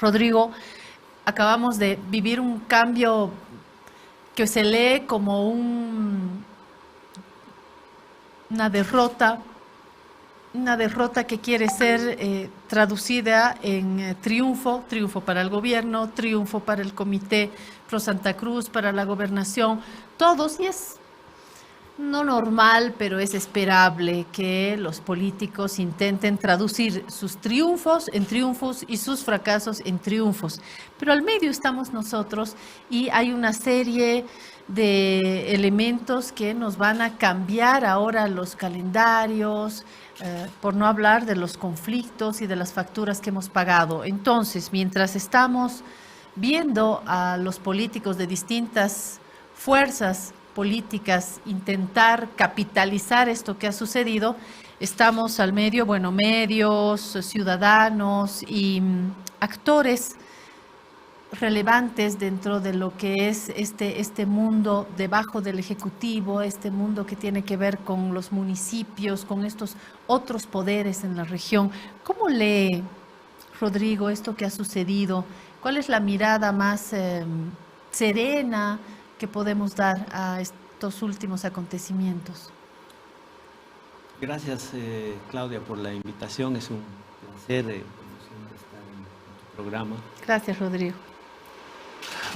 Rodrigo, acabamos de vivir un cambio que se lee como una derrota que quiere ser traducida en triunfo para el gobierno, triunfo para el Comité Pro Santa Cruz, para la gobernación, todos, y es no normal, pero es esperable que los políticos intenten traducir sus triunfos en triunfos y sus fracasos en triunfos. Pero al medio estamos nosotros y hay una serie de elementos que nos van a cambiar ahora los calendarios, por no hablar de los conflictos y de las facturas que hemos pagado. Entonces, mientras estamos viendo a los políticos de distintas fuerzas políticas intentar capitalizar esto que ha sucedido, estamos al medio, bueno, medios, ciudadanos y actores relevantes dentro de lo que es este mundo debajo del Ejecutivo, este mundo que tiene que ver con los municipios, con estos otros poderes en la región. ¿Cómo lee, Rodrigo, esto que ha sucedido? ¿Cuál es la mirada más serena que podemos dar a estos últimos acontecimientos? Gracias, Claudia, por la invitación. Es un placer, como siempre, estar en tu programa. Gracias, Rodrigo.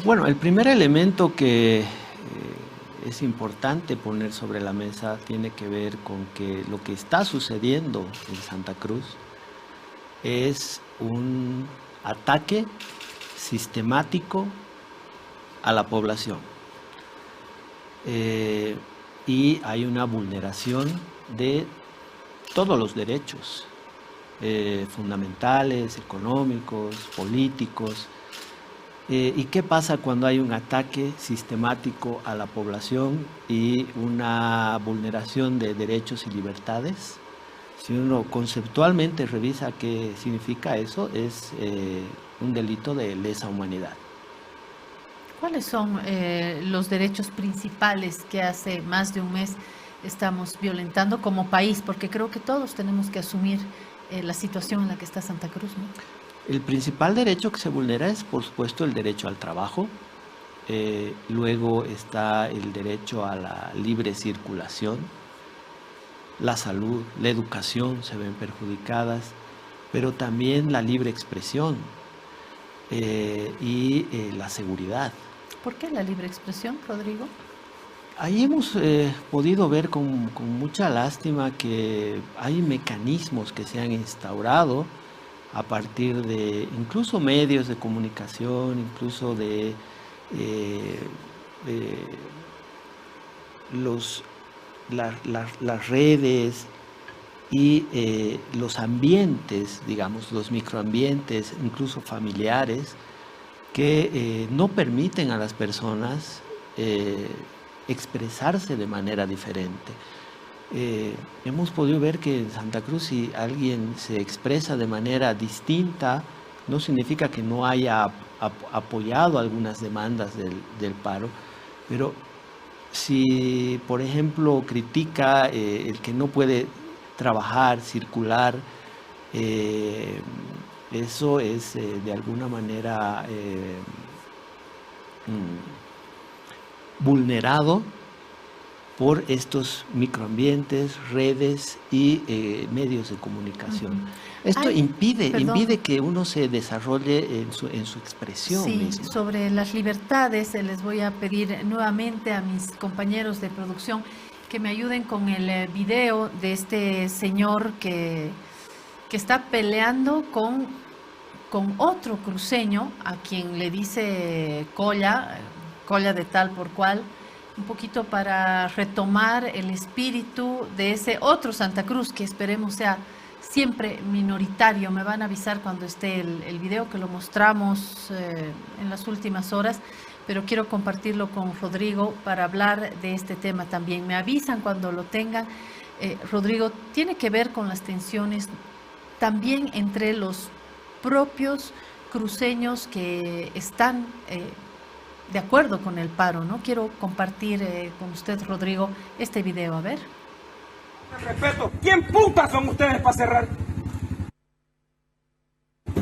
Bueno, el primer elemento que es importante poner sobre la mesa tiene que ver con que lo que está sucediendo en Santa Cruz es un ataque sistemático a la población. Y hay una vulneración de todos los derechos fundamentales, económicos, políticos. ¿Y qué pasa cuando hay un ataque sistemático a la población y una vulneración de derechos y libertades? Si uno conceptualmente revisa qué significa eso, es un delito de lesa humanidad. ¿Cuáles son los derechos principales que hace más de un mes estamos violentando como país? Porque creo que todos tenemos que asumir la situación en la que está Santa Cruz, ¿no? El principal derecho que se vulnera es, por supuesto, el derecho al trabajo. Luego está el derecho a la libre circulación. La salud, la educación se ven perjudicadas, pero también la libre expresión y la seguridad. ¿Por qué la libre expresión, Rodrigo? Ahí hemos podido ver con mucha lástima que hay mecanismos que se han instaurado a partir de incluso medios de comunicación, incluso de las redes y los ambientes, digamos, los microambientes, incluso familiares, que no permiten a las personas expresarse de manera diferente. Hemos podido ver que en Santa Cruz, si alguien se expresa de manera distinta, no significa que no haya apoyado algunas demandas del paro, pero si, por ejemplo, critica el que no puede trabajar, circular, eso es de alguna manera vulnerado por estos microambientes, redes y medios de comunicación. Esto impide que uno se desarrolle en su expresión. Sí, misma. Sobre las libertades les voy a pedir nuevamente a mis compañeros de producción que me ayuden con el video de este señor que está peleando con otro cruceño, a quien le dice colla de tal por cual, un poquito para retomar el espíritu de ese otro Santa Cruz, que esperemos sea siempre minoritario. Me van a avisar cuando esté el video, que lo mostramos en las últimas horas, pero quiero compartirlo con Rodrigo para hablar de este tema también. Me avisan cuando lo tengan. Rodrigo, tiene que ver con las tensiones también entre los propios cruceños que están de acuerdo con el paro, ¿no? Quiero compartir con usted, Rodrigo, este video, a ver. Respeto, ¿quién putas son ustedes para cerrar?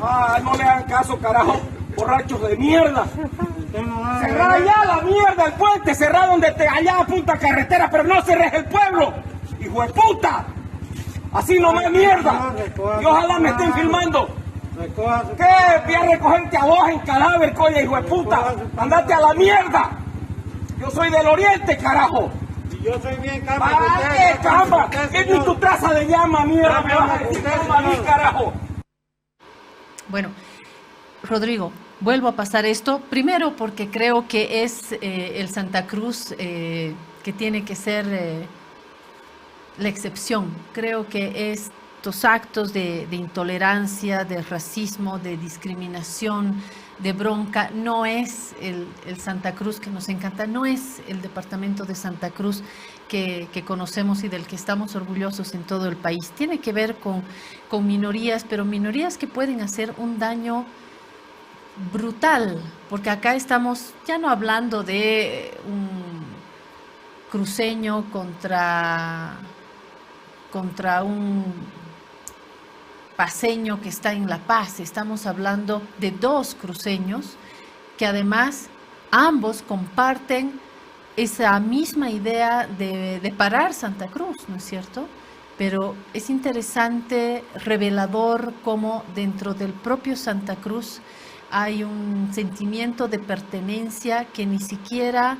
Ah, no le hagan caso, carajo, borrachos de mierda. Cerrá ya la mierda, el puente, cerrá donde te allá apunta carretera, pero no cerres el pueblo, hijo de puta. Así nomás mierda. Y ojalá me estén filmando. ¿Qué? Voy a recogerte a vos en cadáver, coña, hijo de puta. Andate a la mierda. Yo soy del oriente, carajo. Yo soy bien camba. ¿Qué camba? ¿Qué ni tu traza de llama, mierda? Me vas a decir camba a mí, carajo. Bueno, Rodrigo, vuelvo a pasar esto, primero porque creo que es el Santa Cruz que tiene que ser la excepción. Creo que estos actos de intolerancia, de racismo, de discriminación, de bronca, no es el Santa Cruz que nos encanta, no es el departamento de Santa Cruz que conocemos y del que estamos orgullosos en todo el país. Tiene que ver con minorías, pero minorías que pueden hacer un daño brutal, porque acá estamos ya no hablando de un cruceño contra un paceño que está en La Paz. Estamos hablando de dos cruceños que además ambos comparten esa misma idea de parar Santa Cruz, ¿no es cierto? Pero es interesante, revelador, cómo dentro del propio Santa Cruz hay un sentimiento de pertenencia que ni siquiera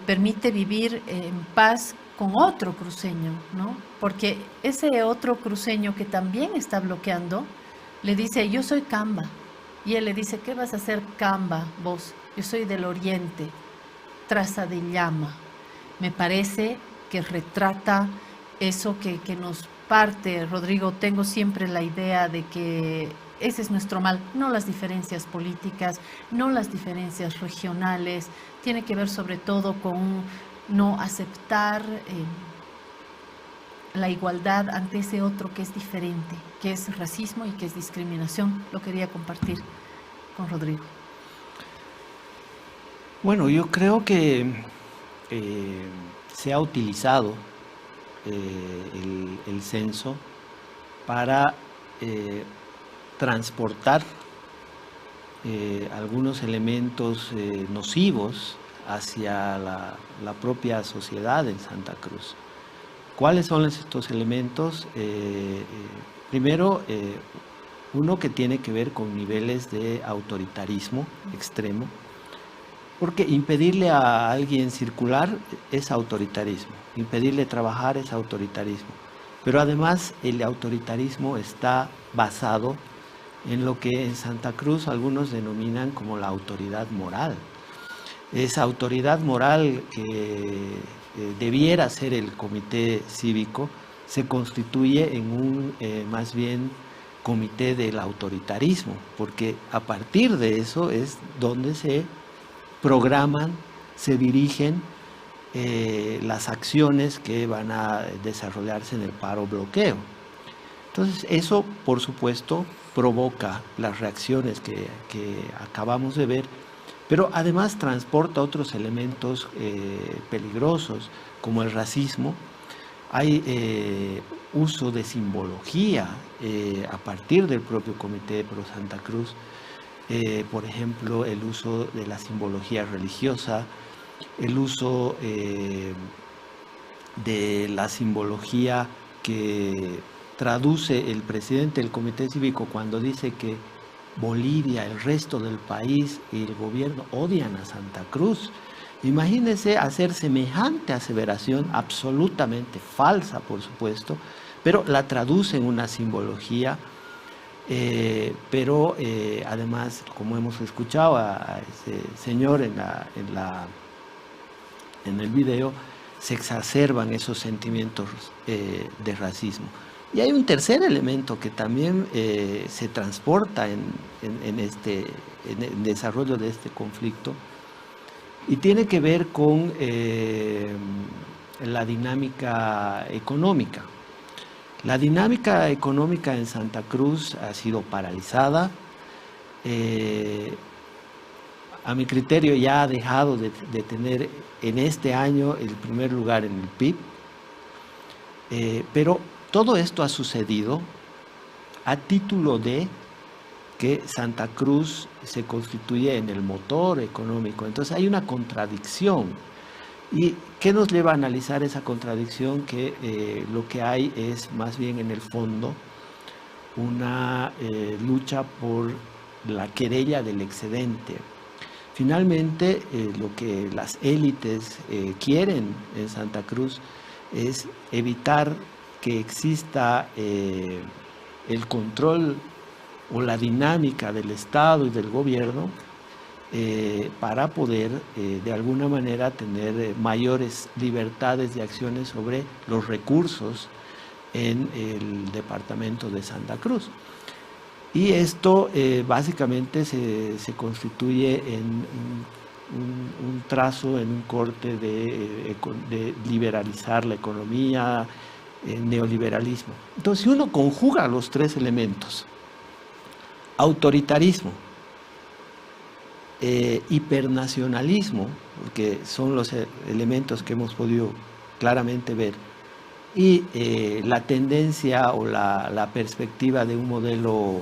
permite vivir en paz con otro cruceño, ¿no? Porque ese otro cruceño que también está bloqueando, le dice, yo soy camba. Y él le dice, ¿qué vas a hacer camba vos? Yo soy del oriente, traza de llama. Me parece que retrata eso que nos parte, Rodrigo. Tengo siempre la idea de que ese es nuestro mal, no las diferencias políticas, no las diferencias regionales. Tiene que ver sobre todo con no aceptar la igualdad ante ese otro que es diferente, que es racismo y que es discriminación. Lo quería compartir con Rodrigo. Bueno, yo creo que se ha utilizado el censo para transportar algunos elementos nocivos hacia la propia sociedad en Santa Cruz. ¿Cuáles son estos elementos? Primero, uno que tiene que ver con niveles de autoritarismo extremo, porque impedirle a alguien circular es autoritarismo, impedirle trabajar es autoritarismo, pero además el autoritarismo está basado en lo que en Santa Cruz algunos denominan como la autoridad moral. Esa autoridad moral que debiera ser el comité cívico se constituye en un más bien comité del autoritarismo, porque a partir de eso es donde se programan, se dirigen las acciones que van a desarrollarse en el paro bloqueo. Entonces eso, por supuesto, provoca las reacciones que acabamos de ver, pero además transporta otros elementos peligrosos, como el racismo. Hay uso de simbología a partir del propio Comité Pro Santa Cruz. Por ejemplo, el uso de la simbología religiosa, el uso de la simbología que traduce el presidente del Comité Cívico cuando dice que Bolivia, el resto del país y el gobierno odian a Santa Cruz. Imagínense hacer semejante aseveración, absolutamente falsa, por supuesto, pero la traduce en una simbología, pero además, como hemos escuchado a ese señor en el video, se exacerban esos sentimientos de racismo. Y hay un tercer elemento que también se transporta en el desarrollo de este conflicto y tiene que ver con la dinámica económica. La dinámica económica en Santa Cruz ha sido paralizada. A mi criterio ya ha dejado de tener en este año el primer lugar en el PIB, pero todo esto ha sucedido a título de que Santa Cruz se constituye en el motor económico. Entonces hay una contradicción. ¿Y qué nos lleva a analizar esa contradicción? Que lo que hay es más bien en el fondo una lucha por la querella del excedente. Finalmente, lo que las élites quieren en Santa Cruz es evitar que exista el control o la dinámica del Estado y del gobierno para poder de alguna manera tener mayores libertades de acciones sobre los recursos en el departamento de Santa Cruz. Y esto básicamente se constituye en un trazo, en un corte de liberalizar la economía, neoliberalismo. Entonces, si uno conjuga los tres elementos, autoritarismo, hipernacionalismo, porque son los elementos que hemos podido claramente ver, y la tendencia o la perspectiva de un modelo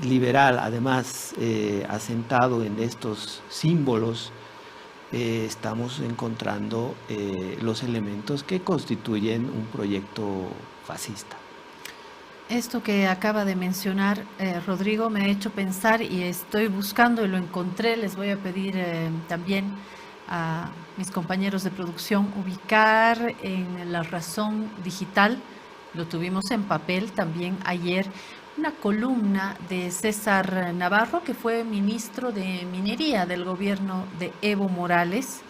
liberal, además asentado en estos símbolos, estamos encontrando los elementos que constituyen un proyecto fascista. Esto que acaba de mencionar Rodrigo me ha hecho pensar y estoy buscando y lo encontré. Les voy a pedir también a mis compañeros de producción ubicar en La Razón Digital, lo tuvimos en papel también ayer, una columna de César Navarro, que fue ministro de Minería del gobierno de Evo Morales.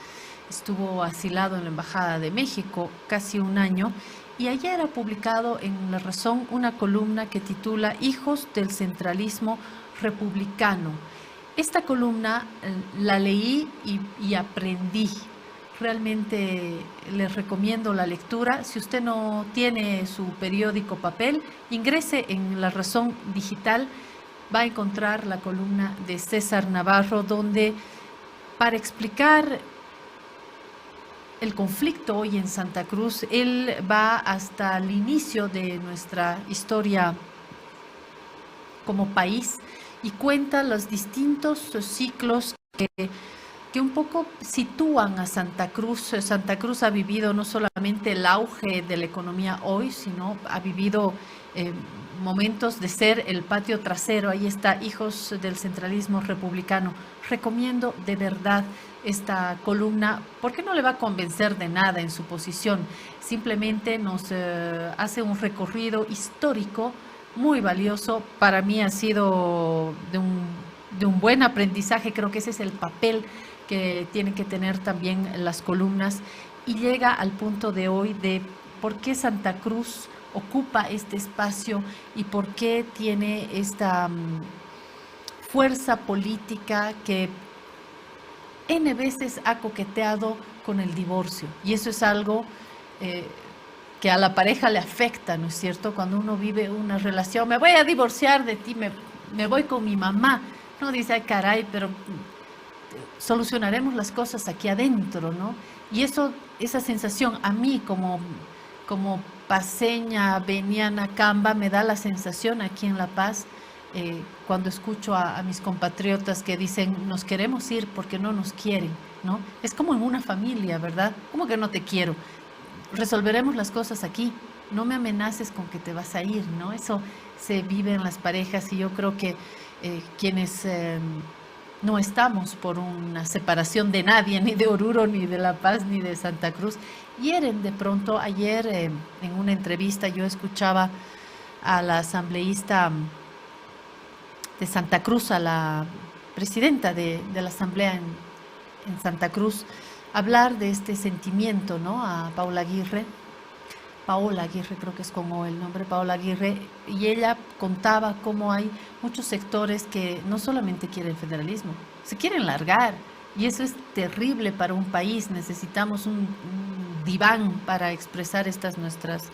Estuvo asilado en la Embajada de México casi un año y ayer ha publicado en La Razón una columna que titula Hijos del centralismo republicano. Esta columna la leí y aprendí. Realmente les recomiendo la lectura. Si usted no tiene su periódico papel, ingrese en La Razón Digital, va a encontrar la columna de César Navarro, donde para explicar el conflicto hoy en Santa Cruz, él va hasta el inicio de nuestra historia como país y cuenta los distintos ciclos que un poco sitúan a Santa Cruz. Santa Cruz ha vivido no solamente el auge de la economía hoy, sino ha vivido momentos de ser el patio trasero. Ahí está, Hijos del Centralismo Republicano. Recomiendo de verdad esta columna, porque no le va a convencer de nada en su posición. Simplemente nos hace un recorrido histórico muy valioso. Para mí ha sido de un buen aprendizaje. Creo que ese es el papel que tienen que tener también las columnas, y llega al punto de hoy de por qué Santa Cruz ocupa este espacio y por qué tiene esta fuerza política que N veces ha coqueteado con el divorcio. Y eso es algo que a la pareja le afecta, ¿no es cierto? Cuando uno vive una relación, me voy a divorciar de ti, me voy con mi mamá. No dice, ay caray, pero solucionaremos las cosas aquí adentro, ¿no? Y esa sensación a mí como paseña, veniana, camba, me da la sensación aquí en La Paz, cuando escucho a mis compatriotas que dicen, nos queremos ir porque no nos quieren, ¿no? Es como en una familia, ¿verdad? ¿Cómo que no te quiero? Resolveremos las cosas aquí, no me amenaces con que te vas a ir, ¿no? Eso se vive en las parejas, y yo creo que quienes no estamos por una separación de nadie, ni de Oruro, ni de La Paz, ni de Santa Cruz, hieren de pronto. Ayer en una entrevista yo escuchaba a la asambleísta de Santa Cruz, a la presidenta de la asamblea en Santa Cruz, hablar de este sentimiento, ¿no? A Paola Aguirre creo que es como el nombre, Paola Aguirre, y ella contaba cómo hay muchos sectores que no solamente quieren el federalismo, se quieren largar, y eso es terrible para un país. Necesitamos un diván para expresar estas nuestras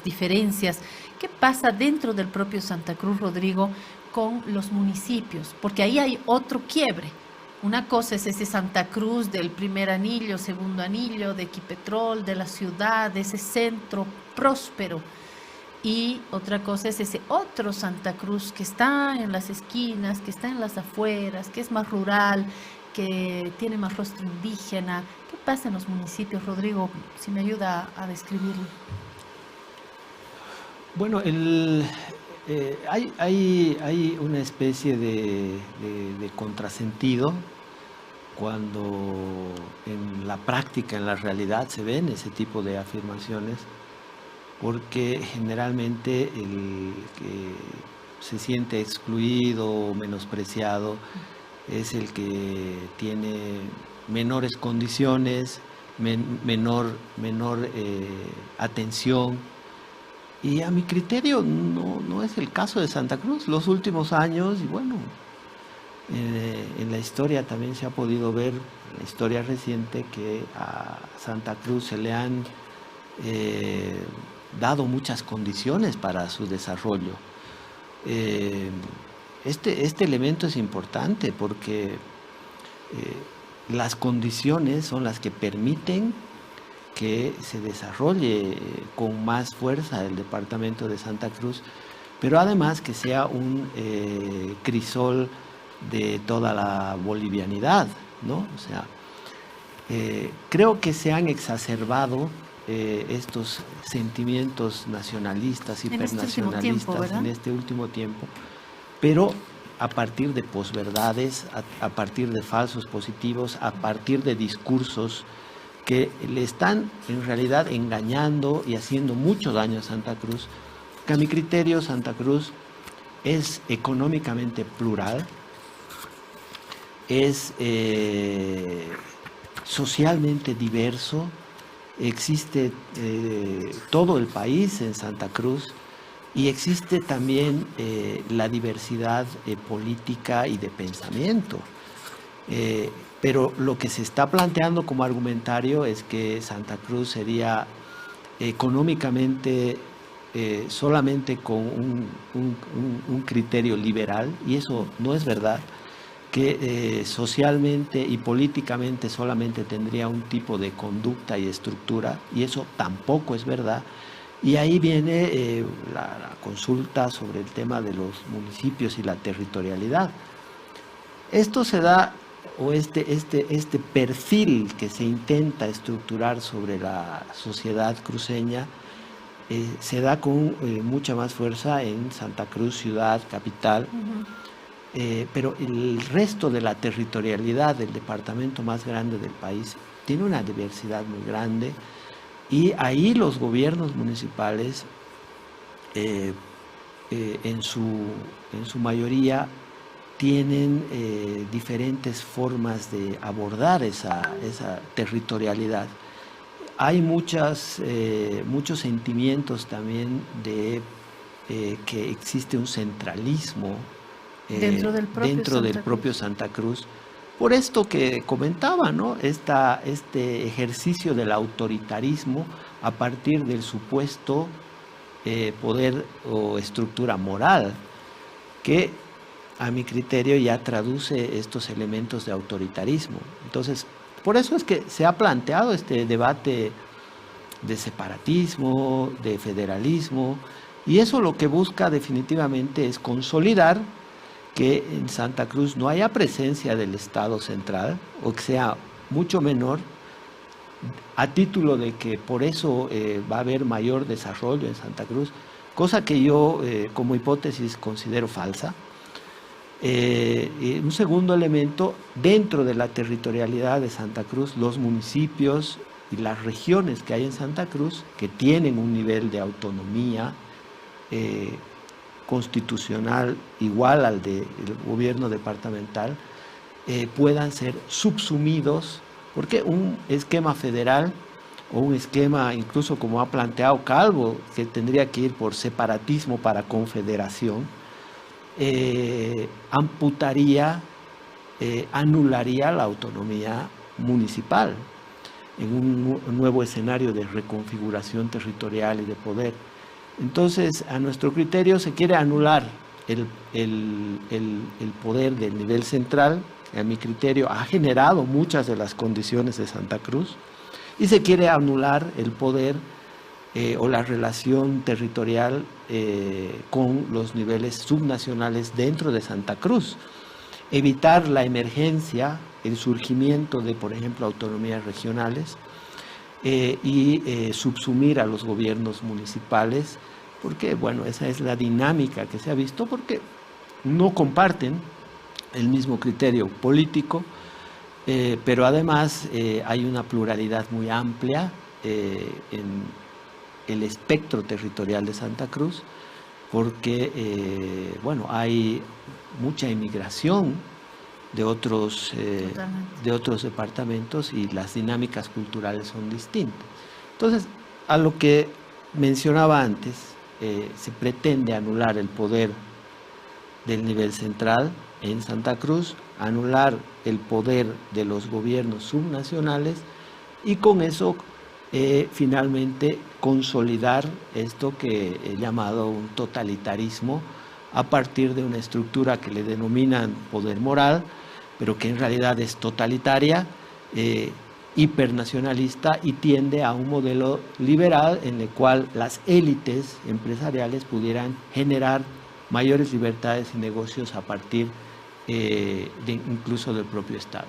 diferencias. ¿Qué pasa dentro del propio Santa Cruz, Rodrigo, con los municipios? Porque ahí hay otro quiebre. Una cosa es ese Santa Cruz del primer anillo, segundo anillo, de Equipetrol, de la ciudad, de ese centro próspero. y otra cosa es ese otro Santa Cruz que está en las esquinas, que está en las afueras, que es más rural, que tiene más rostro indígena. ¿Qué pasa en los municipios, Rodrigo? Si me ayuda a describirlo. Bueno, hay una especie de contrasentido cuando en la práctica, en la realidad, se ven ese tipo de afirmaciones, porque generalmente el que se siente excluido o menospreciado es el que tiene menores condiciones, menor atención. Y a mi criterio no es el caso de Santa Cruz. Los últimos años, y bueno, en la historia también se ha podido ver, en la historia reciente, que a Santa Cruz se le han dado muchas condiciones para su desarrollo. Este elemento es importante porque las condiciones son las que permiten que se desarrolle con más fuerza el departamento de Santa Cruz, pero además que sea un crisol de toda la bolivianidad, ¿no? O sea, creo que se han exacerbado estos sentimientos nacionalistas, hipernacionalistas en este último tiempo, pero a partir de posverdades, a partir de falsos positivos, a partir de discursos que le están en realidad engañando y haciendo mucho daño a Santa Cruz, que a mi criterio Santa Cruz es económicamente plural, es socialmente diverso, existe todo el país en Santa Cruz y existe también la diversidad política y de pensamiento. Pero lo que se está planteando como argumentario es que Santa Cruz sería económicamente solamente con un criterio liberal, y eso no es verdad, que socialmente y políticamente solamente tendría un tipo de conducta y estructura, y eso tampoco es verdad. Y ahí viene la consulta sobre el tema de los municipios y la territorialidad. Esto se da, o este perfil que se intenta estructurar sobre la sociedad cruceña, se da con mucha más fuerza en Santa Cruz, ciudad, capital. Pero el resto de la territorialidad del departamento más grande del país tiene una diversidad muy grande, y ahí los gobiernos municipales en su mayoría tienen diferentes formas de abordar esa territorialidad. Hay muchos sentimientos también de que existe un centralismo dentro del propio Santa Cruz, por esto que comentaba, ¿no? Este ejercicio del autoritarismo a partir del supuesto poder o estructura moral, que a mi criterio ya traduce estos elementos de autoritarismo. Entonces, por eso es que se ha planteado este debate de separatismo, de federalismo, y eso lo que busca definitivamente es consolidar que en Santa Cruz no haya presencia del Estado central, o que sea mucho menor, a título de que por eso va a haber mayor desarrollo en Santa Cruz, cosa que yo como hipótesis considero falsa. Un segundo elemento, dentro de la territorialidad de Santa Cruz, los municipios y las regiones que hay en Santa Cruz, que tienen un nivel de autonomía constitucional igual al del gobierno departamental, puedan ser subsumidos, porque un esquema federal o un esquema, incluso como ha planteado Calvo, que tendría que ir por separatismo para confederación, amputaría, anularía la autonomía municipal en un nuevo escenario de reconfiguración territorial y de poder. Entonces, a nuestro criterio, se quiere anular el poder del nivel central, que a mi criterio ha generado muchas de las condiciones de Santa Cruz, y se quiere anular el poder o la relación territorial con los niveles subnacionales dentro de Santa Cruz. Evitar la emergencia, el surgimiento de, por ejemplo, autonomías regionales y subsumir a los gobiernos municipales, porque, bueno, esa es la dinámica que se ha visto, porque no comparten el mismo criterio político, pero además hay una pluralidad muy amplia en el espectro territorial de Santa Cruz, porque, bueno, hay mucha inmigración de otros departamentos y las dinámicas culturales son distintas. Entonces, a lo que mencionaba antes, se pretende anular el poder del nivel central en Santa Cruz, anular el poder de los gobiernos subnacionales y con eso finalmente consolidar esto que he llamado un totalitarismo a partir de una estructura que le denominan poder moral, pero que en realidad es totalitaria, hipernacionalista y tiende a un modelo liberal en el cual las élites empresariales pudieran generar mayores libertades y negocios a partir incluso del propio Estado.